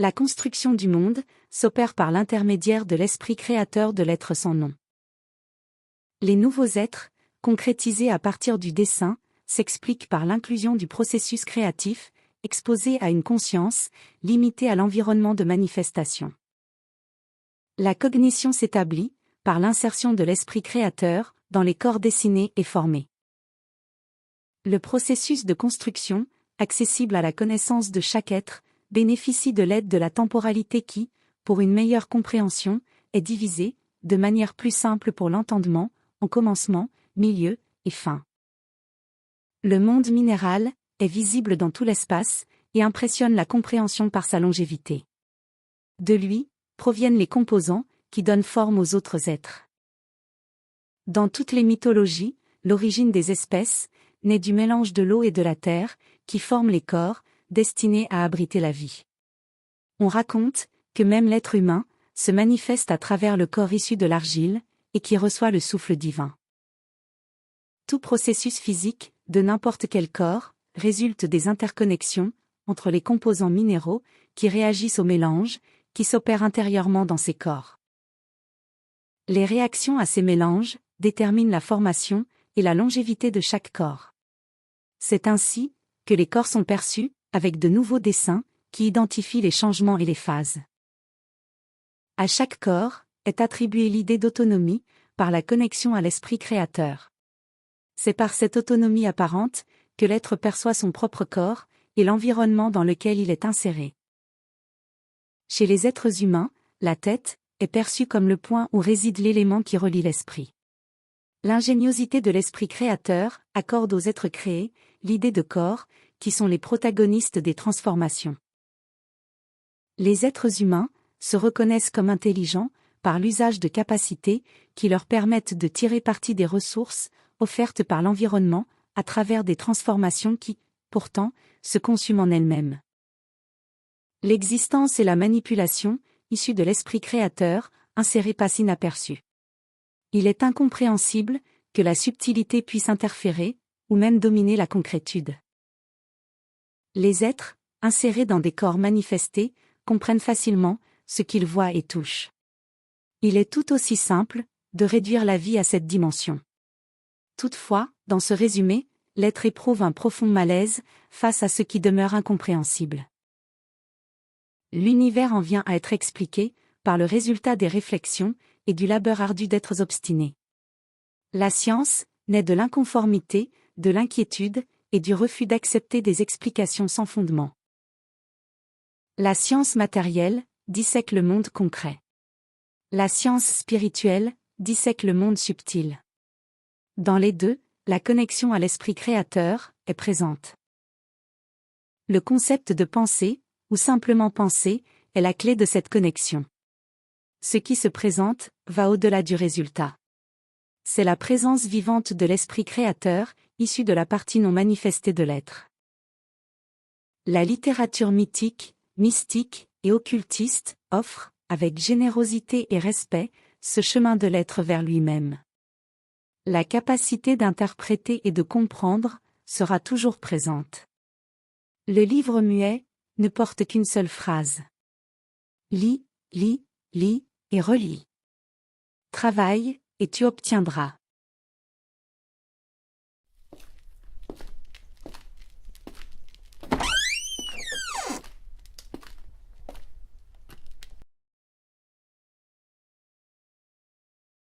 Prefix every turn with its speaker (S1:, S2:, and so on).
S1: La construction du monde s'opère par l'intermédiaire de l'esprit créateur de l'être sans nom. Les nouveaux êtres, concrétisés à partir du dessin, s'expliquent par l'inclusion du processus créatif, exposé à une conscience, limitée à l'environnement de manifestation. La cognition s'établit, par l'insertion de l'esprit créateur, dans les corps dessinés et formés. Le processus de construction, accessible à la connaissance de chaque être, bénéficie de l'aide de la temporalité qui, pour une meilleure compréhension, est divisée, de manière plus simple pour l'entendement, en commencement, milieu et fin. Le monde minéral est visible dans tout l'espace et impressionne la compréhension par sa longévité. De lui proviennent les composants qui donnent forme aux autres êtres. Dans toutes les mythologies, l'origine des espèces naît du mélange de l'eau et de la terre, qui forment les corps, destinés à abriter la vie. On raconte que même l'être humain se manifeste à travers le corps issu de l'argile, et qui reçoit le souffle divin. Tout processus physique, de n'importe quel corps, résulte des interconnexions entre les composants minéraux qui réagissent au mélange, qui s'opère intérieurement dans ces corps. Les réactions à ces mélanges déterminent la formation et la longévité de chaque corps. C'est ainsi que les corps sont perçus, avec de nouveaux dessins, qui identifient les changements et les phases. À chaque corps est attribuée l'idée d'autonomie, par la connexion à l'esprit créateur. C'est par cette autonomie apparente que l'être perçoit son propre corps et l'environnement dans lequel il est inséré. Chez les êtres humains, la tête est perçue comme le point où réside l'élément qui relie l'esprit. L'ingéniosité de l'esprit créateur accorde aux êtres créés l'idée de corps, qui sont les protagonistes des transformations. Les êtres humains se reconnaissent comme intelligents par l'usage de capacités qui leur permettent de tirer parti des ressources offertes par l'environnement à travers des transformations qui, pourtant, se consument en elles-mêmes. L'existence et la manipulation, issues de l'esprit créateur, insérées passent inaperçues. Il est incompréhensible que la subtilité puisse interférer, ou même dominer la concrétude. Les êtres, insérés dans des corps manifestés, comprennent facilement ce qu'ils voient et touchent. Il est tout aussi simple de réduire la vie à cette dimension. Toutefois, dans ce résumé, l'être éprouve un profond malaise face à ce qui demeure incompréhensible. L'univers en vient à être expliqué par le résultat des réflexions et du labeur ardu d'êtres obstinés. La science naît de l'inconformité, de l'inquiétude et du refus d'accepter des explications sans fondement. La science matérielle dissèque le monde concret. La science spirituelle dissèque le monde subtil. Dans les deux, la connexion à l'esprit créateur est présente. Le concept de pensée, ou simplement penser, est la clé de cette connexion. Ce qui se présente va au-delà du résultat. C'est la présence vivante de l'esprit créateur, issue de la partie non manifestée de l'être. La littérature mythique, mystique et occultiste offre, avec générosité et respect, ce chemin de l'être vers lui-même. La capacité d'interpréter et de comprendre sera toujours présente. Le livre muet ne porte qu'une seule phrase. Lis, lis, lis et relis. Travaille, et tu obtiendras.